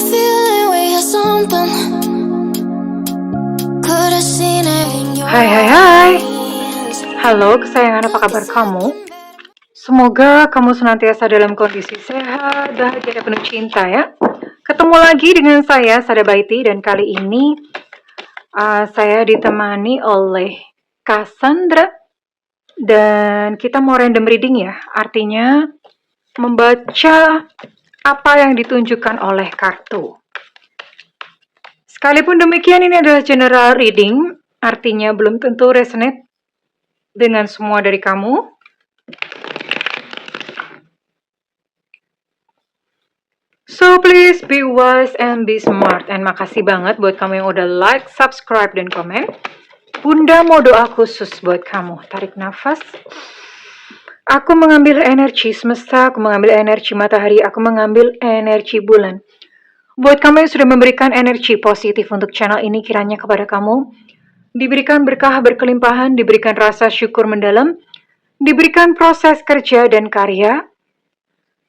feeling we had something. Could have seen it in your Hai. eyes. Halo kesayangan, apa kabar kamu? Semoga kamu senantiasa dalam kondisi sehat, bahagia, dan penuh cinta ya. Ketemu lagi dengan saya, Sada Baiti, dan kali ini saya ditemani oleh Cassandra. Dan kita mau random reading ya, artinya membaca apa yang ditunjukkan oleh kartu. Sekalipun demikian, ini adalah general reading, artinya belum tentu resonate dengan semua dari kamu. So please be wise and be smart. And makasih banget buat kamu yang udah like, subscribe, dan komen. Bunda mau doa khusus buat kamu. Tarik nafas. Aku mengambil energi semesta, aku mengambil energi matahari, aku mengambil energi bulan. Buat kamu yang sudah memberikan energi positif untuk channel ini, kiranya kepada kamu diberikan berkah berkelimpahan, diberikan rasa syukur mendalam, diberikan proses kerja dan karya,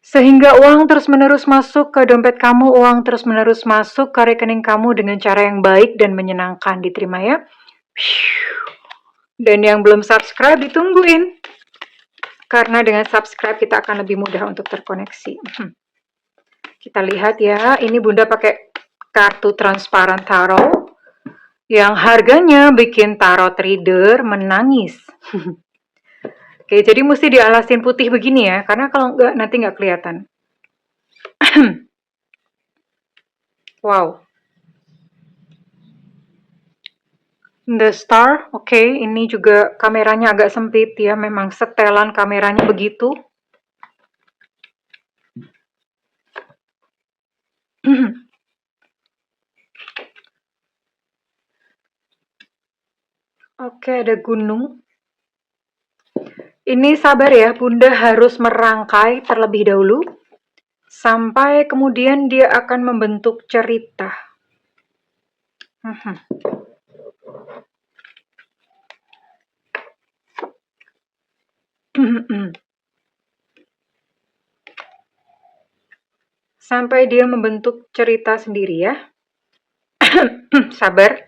sehingga uang terus-menerus masuk ke dompet kamu, uang terus-menerus masuk ke rekening kamu dengan cara yang baik dan menyenangkan. Diterima ya. Dan yang belum subscribe ditungguin. Karena dengan subscribe kita akan lebih mudah untuk terkoneksi. Kita lihat ya, ini Bunda pakai kartu transparan tarot yang harganya bikin tarot reader menangis. Oke, jadi mesti dialasin putih begini ya, karena kalau enggak nanti nggak kelihatan. Wow. The Star, oke, ini juga kameranya agak sempit ya, memang setelan kameranya begitu. Oke, ada gunung. Ini sabar ya, Bunda harus merangkai terlebih dahulu, sampai kemudian dia akan membentuk cerita. Sampai dia membentuk cerita sendiri ya. Sabar.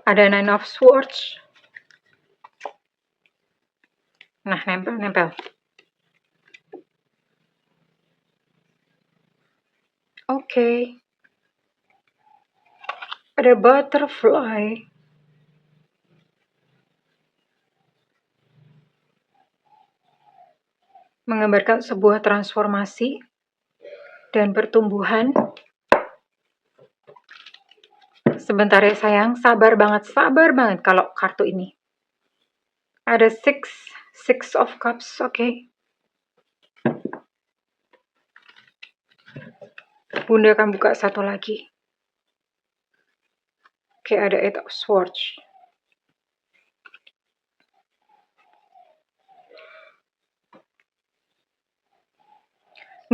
Ada Nine of Swords. Nah, nempel. Oke. Ada Butterfly. Menggambarkan sebuah transformasi dan pertumbuhan. Sebentar ya sayang, sabar banget kalau kartu ini. Ada Six of Cups, oke. Bunda akan buka satu lagi. Oke, ada Eight of Swords.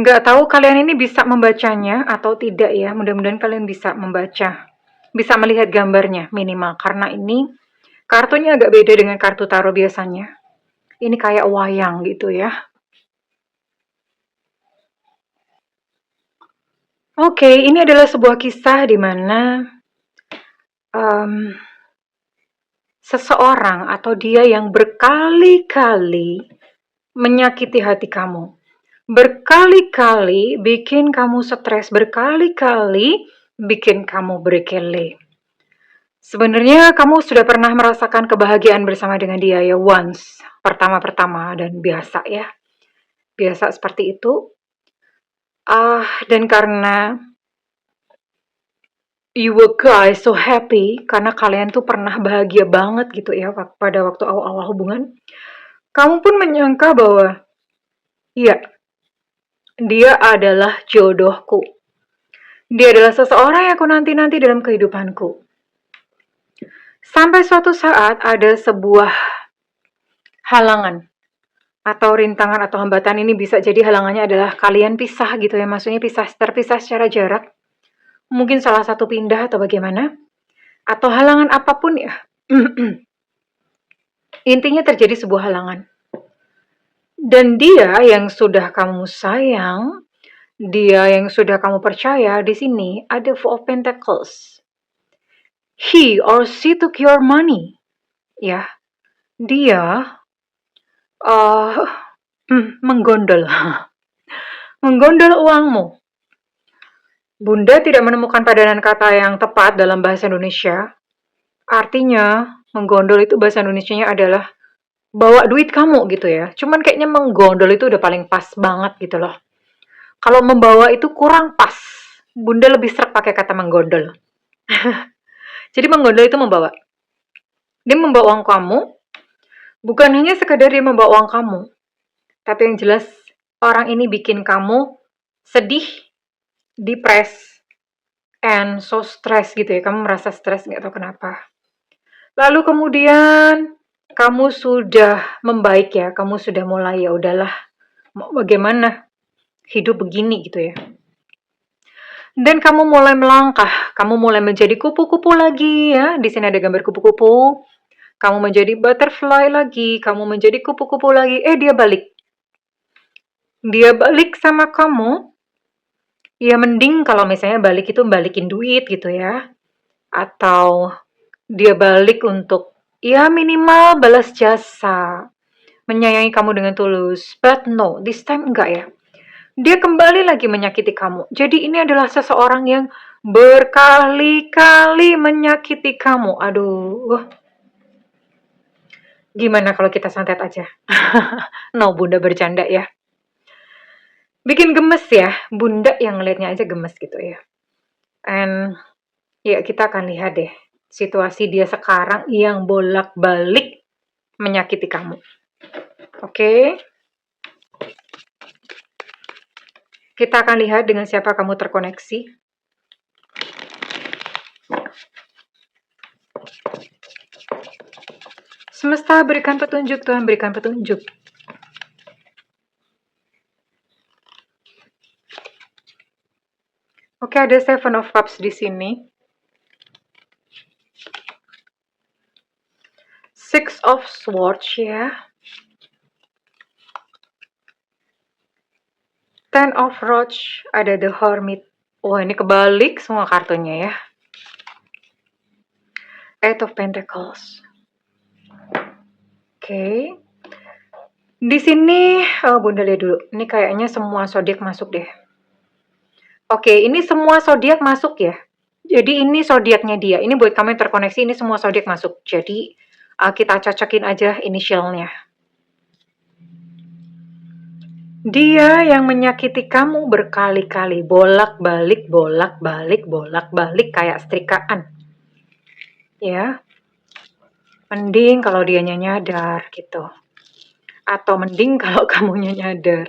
Nggak tahu kalian ini bisa membacanya atau tidak ya. Mudah-mudahan kalian bisa membaca. Bisa melihat gambarnya minimal. Karena ini kartunya agak beda dengan kartu tarot biasanya. Ini kayak wayang gitu ya. Oke, ini adalah sebuah kisah di mana seseorang atau dia yang berkali-kali menyakiti hati kamu. Berkali-kali bikin kamu stres, berkali-kali bikin kamu berkele. Sebenarnya kamu sudah pernah merasakan kebahagiaan bersama dengan dia ya, once, pertama-pertama, dan biasa ya. Biasa seperti itu. Dan karena you were guys so happy, karena kalian tuh pernah bahagia banget gitu ya pada waktu awal-awal hubungan, kamu pun menyangka bahwa iya, dia adalah jodohku. Dia adalah seseorang yang aku nanti-nanti dalam kehidupanku. Sampai suatu saat ada sebuah halangan atau rintangan atau hambatan. Ini bisa jadi halangannya adalah kalian pisah gitu ya, maksudnya terpisah secara jarak. Mungkin salah satu pindah atau bagaimana. Atau halangan apapun ya. Intinya terjadi sebuah halangan. Dan dia yang sudah kamu sayang, Dia yang sudah kamu percaya di sini ada Four of Pentacles. He or she took your money. Ya, dia uh, menggondol. Menggondol uangmu. Bunda tidak menemukan padanan kata yang tepat dalam bahasa Indonesia. Artinya, menggondol itu bahasa Indonesianya adalah bawa duit kamu gitu ya. Cuman kayaknya menggondol itu udah paling pas banget gitu loh. Kalau membawa itu kurang pas. Bunda lebih seret pakai kata menggondol. Jadi menggondol itu membawa. Dia membawa uang kamu, bukan hanya sekedar dia membawa uang kamu, tapi yang jelas orang ini bikin kamu sedih, depres, and so stress gitu ya. Kamu merasa stres nggak tahu kenapa. Lalu kemudian kamu sudah membaik ya, kamu sudah mulai ya udahlah, mau bagaimana hidup begini gitu ya. Dan kamu mulai melangkah, kamu mulai menjadi kupu-kupu lagi ya. Di sini ada gambar kupu-kupu. Kamu menjadi butterfly lagi, kamu menjadi kupu-kupu lagi. Dia balik. Dia balik sama kamu. Ya mending kalau misalnya balik itu balikin duit gitu ya. Atau dia balik untuk ya minimal balas jasa. Menyayangi kamu dengan tulus. But no, this time enggak ya. Dia kembali lagi menyakiti kamu. Jadi ini adalah seseorang yang berkali-kali menyakiti kamu. Aduh. Gimana kalau kita santet aja? No, Bunda bercanda ya. Bikin gemes ya. Bunda yang ngeliatnya aja gemes gitu ya. And ya kita akan lihat deh. Situasi dia sekarang yang bolak-balik menyakiti kamu. Oke. Kita akan lihat dengan siapa kamu terkoneksi. Semesta berikan petunjuk, Tuhan berikan petunjuk. Oke, ada Seven of Cups di sini. Six of Swords ya. Ten of Roach, ada The Hermit. Wah, ini kebalik semua kartunya ya. Eight of Pentacles. Oke. Di sini, Bunda lihat dulu. Ini kayaknya semua zodiak masuk deh. Oke, ini semua zodiak masuk ya. Jadi ini zodiaknya dia. Ini buat kamu yang terkoneksi, ini semua zodiak masuk. Jadi kita cocokin aja inisialnya. Dia yang menyakiti kamu berkali-kali, bolak-balik, bolak-balik, bolak-balik kayak setrikaan. Ya. Mending kalau dianya nyadar gitu. Atau mending kalau kamunya nyadar.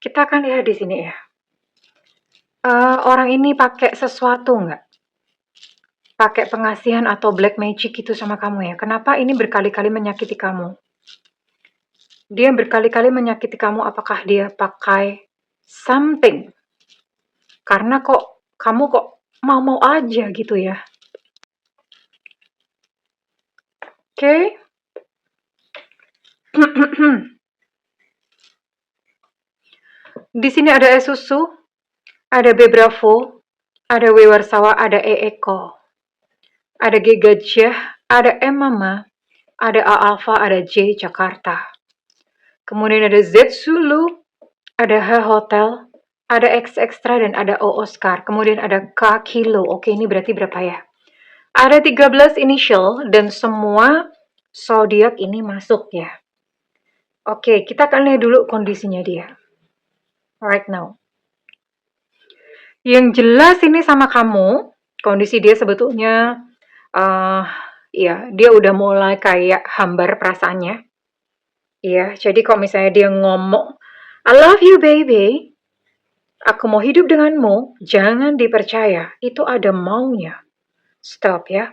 Kita akan lihat di sini ya. Orang ini pakai sesuatu nggak? Pakai pengasihan atau black magic gitu sama kamu ya. Kenapa ini berkali-kali menyakiti kamu? Dia berkali-kali menyakiti kamu, apakah dia pakai something? Karena kok kamu kok mau-mau aja gitu ya. Oke. Di sini ada Esusu, ada B Bravo, ada W Warsawa, ada E Eko, ada G Gajah, ada M Mama, ada A Alpha, ada J Jakarta. Kemudian ada Z Zulu, ada H Hotel, ada X Extra, dan ada O Oscar. Kemudian ada K Kilo. Oke, ini berarti berapa ya? Ada 13 initial dan semua zodiak ini masuk ya. Oke, kita akan lihat dulu kondisinya dia. Right now. Yang jelas ini sama kamu, kondisi dia sebetulnya, ya dia udah mulai kayak hambar perasaannya. Iya, jadi kalau misalnya dia ngomong, I love you baby, aku mau hidup denganmu, jangan dipercaya, itu ada maunya. Stop ya.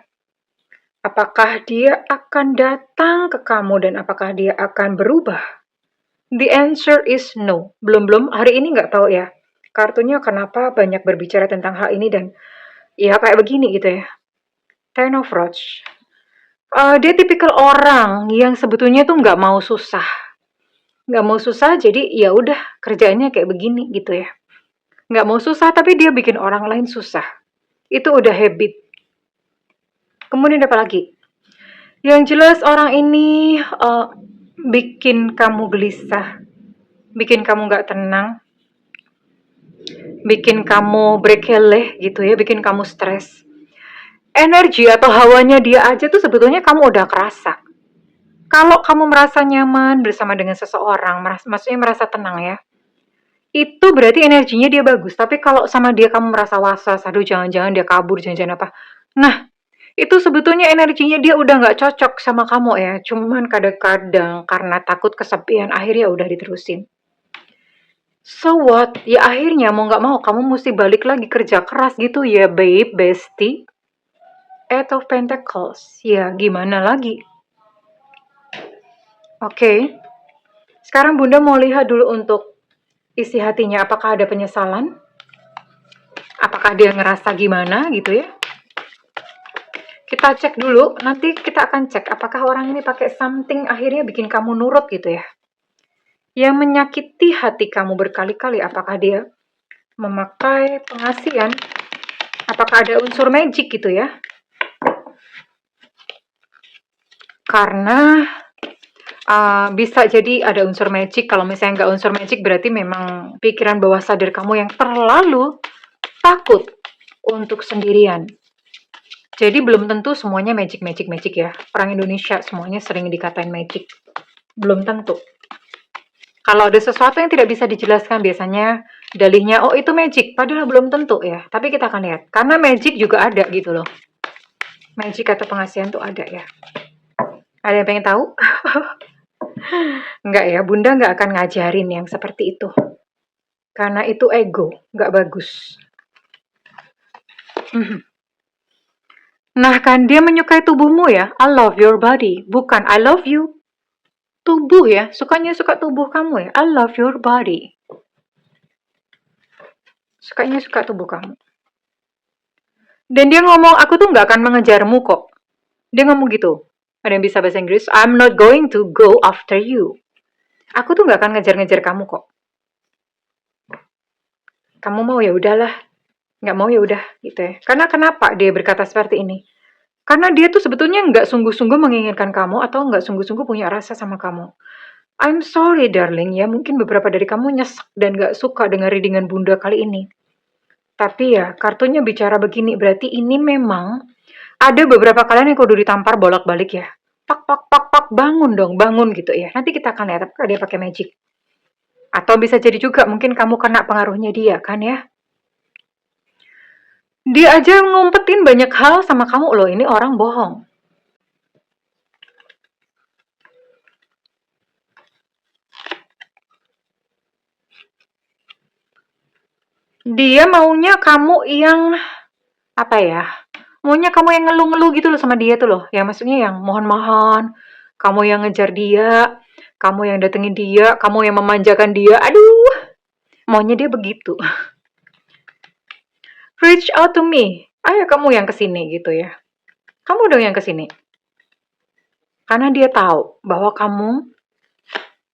Apakah dia akan datang ke kamu dan apakah dia akan berubah? The answer is no. Belum, hari ini nggak tahu ya. Kartunya kenapa banyak berbicara tentang hal ini dan ya kayak begini gitu ya. Ten of Roach. Dia tipikal orang yang sebetulnya tuh nggak mau susah. nggak mau susah, jadi ya udah kerjaannya kayak begini gitu ya. Nggak mau susah, tapi dia bikin orang lain susah. Itu udah habit. Kemudian apa lagi? Yang jelas orang ini bikin kamu gelisah, bikin kamu nggak tenang, bikin kamu berkeleh gitu ya, bikin kamu stres. Energi atau hawanya dia aja tuh sebetulnya kamu udah kerasa. Kalau kamu merasa nyaman bersama dengan seseorang, maksudnya merasa tenang ya, itu berarti energinya dia bagus. Tapi kalau sama dia kamu merasa was-was, aduh jangan-jangan dia kabur, jangan-jangan apa. Nah, itu sebetulnya energinya dia udah nggak cocok sama kamu ya. Cuman kadang-kadang karena takut kesepian, akhirnya udah diterusin. So what? Ya akhirnya mau nggak mau kamu mesti balik lagi kerja keras gitu ya, babe, bestie. Eight of Pentacles. Ya, gimana lagi? Oke. Sekarang Bunda mau lihat dulu untuk isi hatinya. Apakah ada penyesalan? Apakah dia ngerasa gimana gitu ya? Kita cek dulu. Nanti kita akan cek apakah orang ini pakai something akhirnya bikin kamu nurut gitu ya. Yang menyakiti hati kamu berkali-kali. Apakah dia memakai pengasihan? Apakah ada unsur magic gitu ya? Karena bisa jadi ada unsur magic. Kalau misalnya nggak unsur magic berarti memang pikiran bawah sadar kamu yang terlalu takut untuk sendirian. Jadi belum tentu semuanya magic ya. Orang Indonesia semuanya sering dikatain magic. Belum tentu. Kalau ada sesuatu yang tidak bisa dijelaskan biasanya dalihnya, oh itu magic. Padahal belum tentu ya. Tapi kita akan lihat. Karena magic juga ada gitu loh. Magic atau pengasihan tuh ada ya. Ada yang pengen tahu? Enggak ya, Bunda nggak akan ngajarin yang seperti itu. Karena itu ego, nggak bagus. Nah kan, dia menyukai tubuhmu ya. I love your body. Bukan I love you. Tubuh ya, sukanya suka tubuh kamu ya. I love your body. Sukanya suka tubuh kamu. Dan dia ngomong, aku tuh nggak akan mengejarmu kok. Dia ngomong gitu. Ada yang bisa bahasa Inggris? I'm not going to go after you. Aku tuh nggak akan ngejar-ngejar kamu kok. Kamu mau ya udahlah, nggak mau ya udah gitu ya. Karena kenapa dia berkata seperti ini? Karena dia tuh sebetulnya nggak sungguh-sungguh menginginkan kamu atau nggak sungguh-sungguh punya rasa sama kamu. I'm sorry darling ya, mungkin beberapa dari kamu nyesek dan nggak suka dengan readingan Bunda kali ini. Tapi ya, kartunya bicara begini, berarti ini memang ada beberapa kalian yang kudu ditampar bolak-balik ya. Pak, pak, pak, pak, bangun dong, bangun gitu ya. Nanti kita akan lihat apakah dia pakai magic. Atau bisa jadi juga mungkin kamu kena pengaruhnya dia kan ya. Dia aja ngumpetin banyak hal sama kamu loh, ini orang bohong. Dia maunya kamu yang, apa ya, maunya kamu yang ngeluh-ngeluh gitu loh sama dia tuh loh. Ya maksudnya yang mohon-mohon, kamu yang ngejar dia, kamu yang datengin dia, kamu yang memanjakan dia. Aduh, maunya dia begitu. Reach out to me. Ayo kamu yang kesini gitu ya. Kamu dong yang kesini. Karena dia tahu bahwa kamu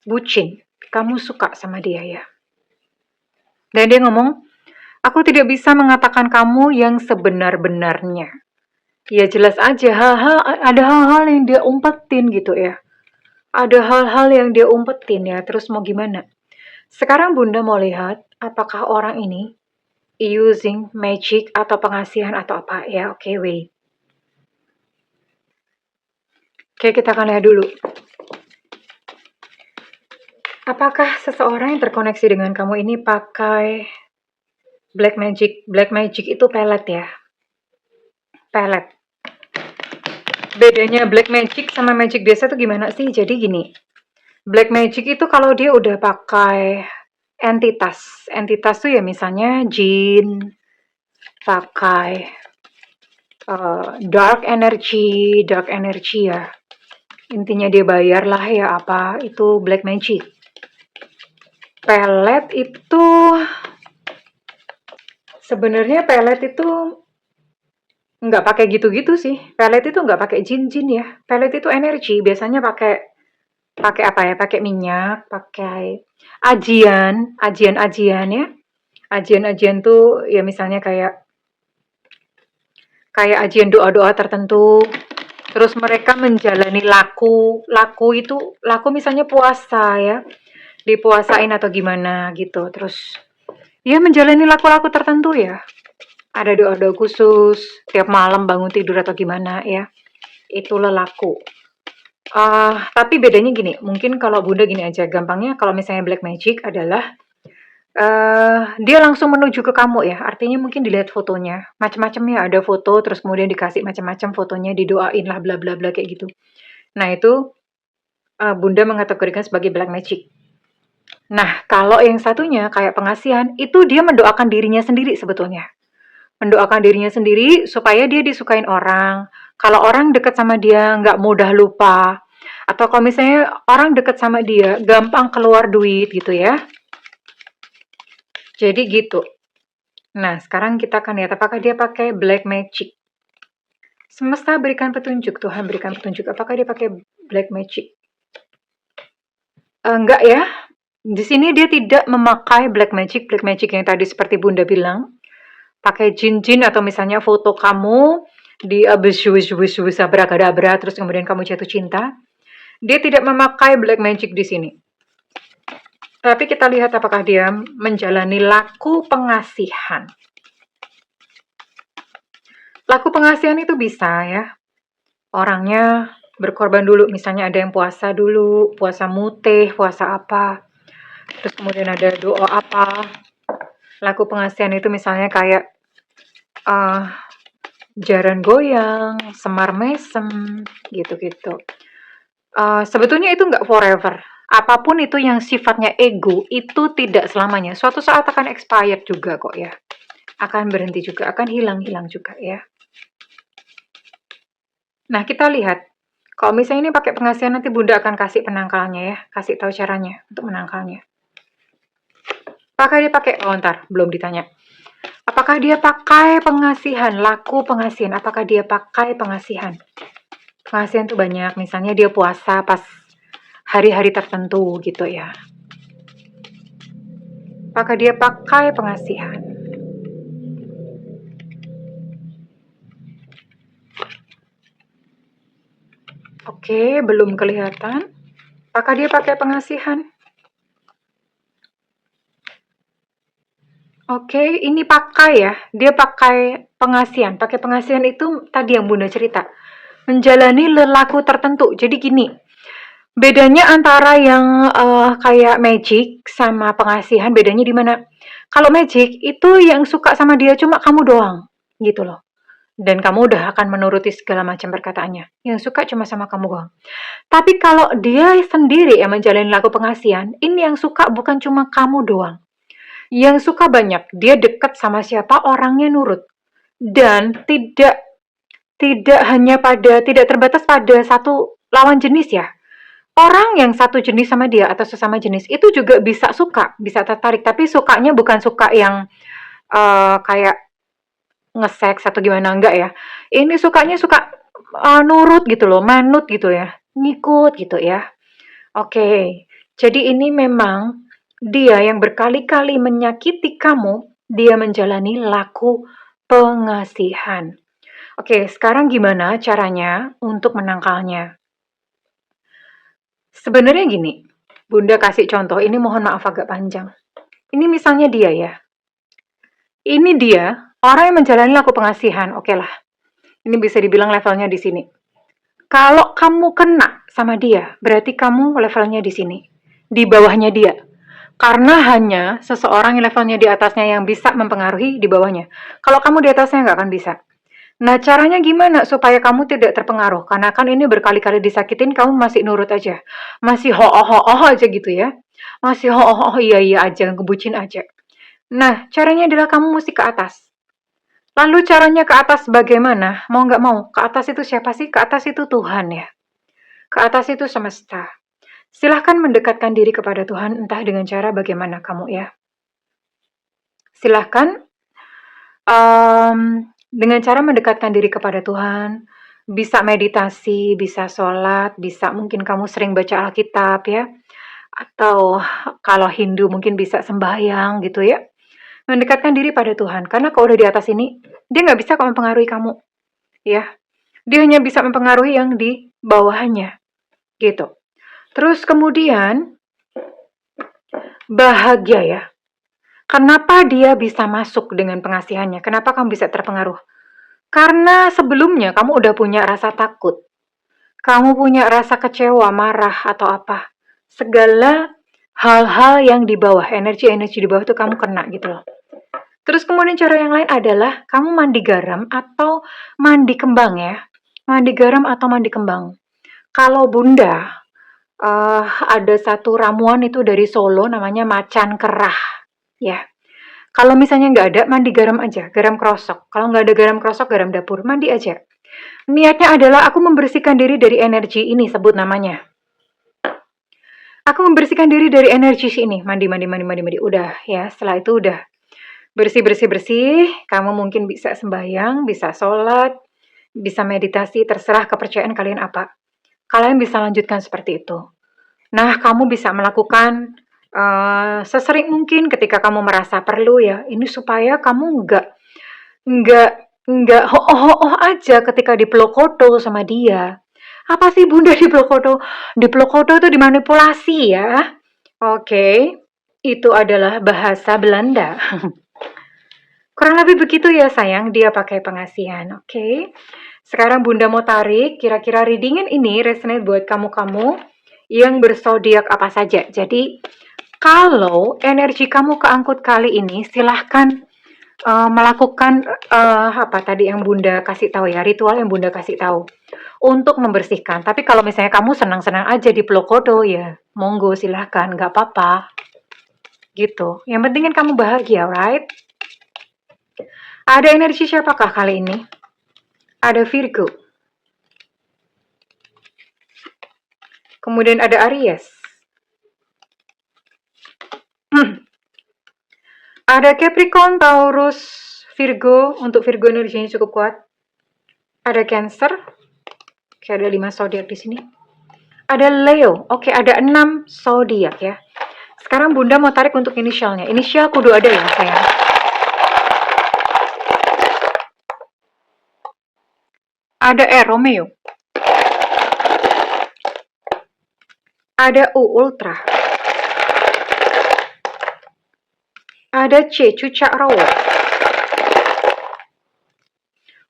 bucin. Kamu suka sama dia ya. Dan dia ngomong, aku tidak bisa mengatakan kamu yang sebenar-benarnya. Ya jelas aja, ada hal-hal yang dia umpetin gitu ya. Ada hal-hal yang dia umpetin ya, terus mau gimana? Sekarang Bunda mau lihat, apakah orang ini using magic atau pengasihan atau apa ya. Oke, wait. Oke, kita akan lihat dulu. Apakah seseorang yang terkoneksi dengan kamu ini pakai black magic? Black magic itu pelet ya. Pelet. Bedanya black magic sama magic biasa tuh gimana sih? Jadi gini. Black magic itu kalau dia udah pakai entitas. Entitas tuh ya misalnya jin, pakai dark energy ya. Intinya dia bayar lah ya apa, itu black magic. Pelet itu sebenarnya pelet itu nggak pakai gitu-gitu sih. Pelet itu nggak pakai jin-jin ya. Pelet itu energi, biasanya pakai Pakai apa ya? Pakai minyak, pakai ajian ya. Ajian-ajian tuh ya misalnya kayak kayak ajian doa-doa tertentu. Terus mereka menjalani laku, laku misalnya puasa ya, dipuasain atau gimana gitu. Terus ya menjalani laku-laku tertentu ya. Ada doa-doa khusus tiap malam bangun tidur atau gimana ya. Itu lelaku. Tapi bedanya gini, mungkin kalau Bunda gini aja, gampangnya kalau misalnya black magic adalah dia langsung menuju ke kamu ya, artinya mungkin dilihat fotonya, macam-macam ya, ada foto terus kemudian dikasih macam-macam fotonya, didoain lah bla bla bla kayak gitu. Nah itu Bunda mengategorikan sebagai black magic. Nah kalau yang satunya kayak pengasihan, itu dia mendoakan dirinya sendiri sebetulnya. Mendoakan dirinya sendiri supaya dia disukain orang. Kalau orang deket sama dia nggak mudah lupa. Atau kalau misalnya orang deket sama dia gampang keluar duit gitu ya. Jadi gitu. Nah, sekarang kita akan lihat apakah dia pakai black magic. Semesta berikan petunjuk, Tuhan berikan petunjuk. Apakah dia pakai black magic? Enggak ya. Di sini dia tidak memakai black magic yang tadi seperti Bunda bilang. Pakai jin-jin atau misalnya foto kamu di abis abrakadabra terus kemudian kamu jatuh cinta. Dia tidak memakai black magic di sini. Tapi kita lihat apakah dia menjalani laku pengasihan. Laku pengasihan itu bisa ya. Orangnya berkorban dulu, misalnya ada yang puasa dulu, puasa mutih, puasa apa. Terus kemudian ada doa apa. Laku pengasihan itu misalnya kayak jaran goyang, semar mesem, gitu-gitu. Sebetulnya itu nggak forever. Apapun itu yang sifatnya ego, itu tidak selamanya. Suatu saat akan expired juga kok ya. Akan berhenti juga, akan hilang-hilang juga ya. Nah, kita lihat. Kalau misalnya ini pakai pengasihan, nanti Bunda akan kasih penangkalnya ya. Kasih tahu caranya untuk menangkalnya. Apakah dia pakai, belum ditanya. Apakah dia pakai pengasihan, laku pengasihan? Apakah dia pakai pengasihan? Pengasihan tuh banyak, misalnya dia puasa pas hari-hari tertentu gitu ya. Apakah dia pakai pengasihan? Oke, belum kelihatan. Apakah dia pakai pengasihan? Oke, ini pakai ya. Dia pakai pengasihan. Pakai pengasihan itu tadi yang Bunda cerita. Menjalani lelaku tertentu. Jadi gini, bedanya antara yang kayak magic sama pengasihan, bedanya di mana? Kalau magic itu yang suka sama dia cuma kamu doang, gitu loh. Dan kamu udah akan menuruti segala macam perkataannya. Yang suka cuma sama kamu doang. Tapi kalau dia sendiri yang menjalani laku pengasihan, ini yang suka bukan cuma kamu doang. Yang suka banyak, dia dekat sama siapa orangnya nurut. Dan tidak terbatas pada satu lawan jenis ya. Orang yang satu jenis sama dia atau sesama jenis itu juga bisa suka, bisa tertarik, tapi sukanya bukan suka yang kayak nge-seks atau gimana, enggak ya. Ini sukanya suka nurut gitu loh, manut gitu ya, ngikut gitu ya. Oke, jadi ini memang dia yang berkali-kali menyakiti kamu, dia menjalani laku pengasihan. Oke, sekarang gimana caranya untuk menangkalnya? Sebenarnya gini, Bunda kasih contoh, ini mohon maaf agak panjang. Ini misalnya dia ya. Ini dia, orang yang menjalani laku pengasihan, oke lah. Ini bisa dibilang levelnya di sini. Kalau kamu kena sama dia, berarti kamu levelnya di sini. Di bawahnya dia. Karena hanya seseorang yang levelnya di atasnya yang bisa mempengaruhi di bawahnya. Kalau kamu di atasnya nggak akan bisa. Nah, caranya gimana supaya kamu tidak terpengaruh? Karena kan ini berkali-kali disakitin, kamu masih nurut aja. Masih ho-oh aja gitu ya. Masih ho-oh iya aja, ngebucin aja. Nah, caranya adalah kamu mesti ke atas. Lalu caranya ke atas bagaimana? Mau nggak mau, ke atas itu siapa sih? Ke atas itu Tuhan ya. Ke atas itu semesta. Silahkan mendekatkan diri kepada Tuhan, entah dengan cara bagaimana kamu ya. Silahkan dengan cara mendekatkan diri kepada Tuhan, Bisa meditasi, bisa sholat, bisa mungkin kamu sering baca Alkitab ya, atau kalau Hindu mungkin bisa sembahyang gitu ya. Mendekatkan diri pada Tuhan, karena kalau udah di atas ini, dia nggak bisa kok mempengaruhi kamu, ya. Dia hanya bisa mempengaruhi yang di bawahnya, gitu. Terus kemudian, bahagia ya. Kenapa dia bisa masuk dengan pengasihannya? Kenapa kamu bisa terpengaruh? Karena sebelumnya kamu udah punya rasa takut. Kamu punya rasa kecewa, marah, atau apa. Segala hal-hal yang di bawah, energi-energi di bawah itu kamu kena gitu loh. Terus kemudian cara yang lain adalah kamu mandi garam atau mandi kembang ya. Mandi garam atau mandi kembang. Kalau Bunda, ada satu ramuan itu dari Solo namanya macan kerah ya. Kalau misalnya nggak ada, mandi garam aja, garam krosok. Kalau nggak ada garam krosok, garam dapur, mandi aja. Niatnya adalah aku membersihkan diri dari energi ini, sebut namanya. Aku membersihkan diri dari energi ini, mandi. Udah ya, setelah itu udah bersih. Kamu mungkin bisa sembahyang, bisa sholat, bisa meditasi, terserah kepercayaan kalian apa. Kalian bisa lanjutkan seperti itu. Nah, kamu bisa melakukan sesering mungkin ketika kamu merasa perlu ya. Ini supaya kamu nggak ho-oh aja ketika dipeluk koto sama dia. Apa sih Bunda dipeluk koto? Dipeluk koto itu dimanipulasi ya. Oke, itu adalah bahasa Belanda. Kurang lebih begitu ya sayang, dia pakai pengasihan. Oke. Sekarang Bunda mau tarik, kira-kira readingan ini resonate buat kamu-kamu yang berzodiak apa saja. Jadi, kalau energi kamu keangkut kali ini, silahkan melakukan apa tadi yang Bunda kasih tahu ya, ritual yang Bunda kasih tahu untuk membersihkan. Tapi kalau misalnya kamu senang-senang aja di Plokodo ya, monggo silahkan, nggak apa-apa. Gitu. Yang penting kan kamu bahagia, right? Ada energi siapakah kali ini? Ada Virgo. Kemudian ada Aries. Ada Capricorn, Taurus, Virgo. Untuk Virgo energinya cukup kuat. Ada Cancer. Oke, ada 5 zodiak di sini. Ada Leo. Oke, ada 6 zodiak ya. Sekarang Bunda mau tarik untuk inisialnya. Inisial kudu ada ya, sayang. Ada R, Romeo. Ada U, Ultra. Ada C, Cucak Rawo.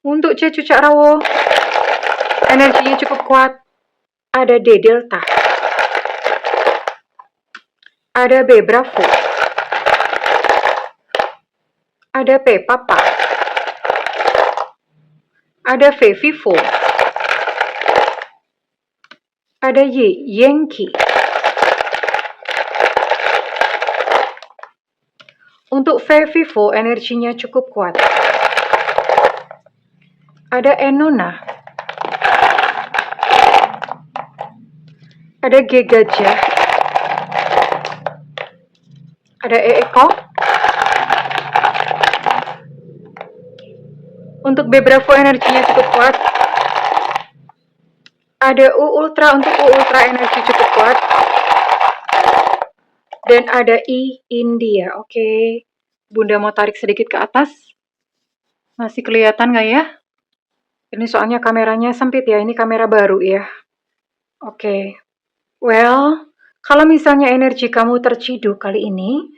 Untuk C, Cucak Rawo, energinya cukup kuat. Ada D, Delta. Ada B, Bravo. Ada P, Papa. Ada V, Vivo. Ada Y, Yankee. Untuk V, Vivo, energinya cukup kuat. Ada Enona. Ada G, Gajah. Ada E, Eko. Untuk B, Bravo, energinya cukup kuat. Ada U, Ultra. Untuk U, Ultra, energi cukup kuat. Dan ada I, India. Oke. Bunda mau tarik sedikit ke atas. Masih kelihatan nggak ya? Ini soalnya kameranya sempit ya. Ini kamera baru ya. Oke. Well, kalau misalnya energi kamu terciduk kali ini,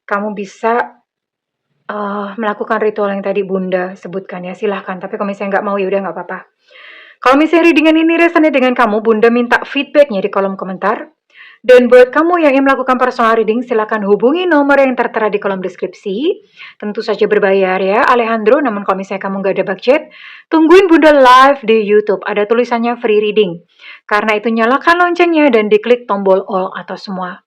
kamu bisa melakukan ritual yang tadi Bunda sebutkan ya. Silahkan. Tapi kalau misalnya nggak mau ya udah nggak apa-apa. Kalau misalnya readingan ini resonate dengan kamu, Bunda minta feedbacknya di kolom komentar. Dan buat kamu yang ingin melakukan personal reading, silakan hubungi nomor yang tertera di kolom deskripsi. Tentu saja berbayar ya, Alejandro. Namun kalau misalnya kamu nggak ada budget, tungguin Bunda live di YouTube. Ada tulisannya free reading. Karena itu nyalakan loncengnya dan diklik tombol all atau semua.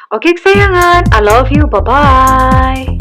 Oke kesayangan, I love you, bye-bye.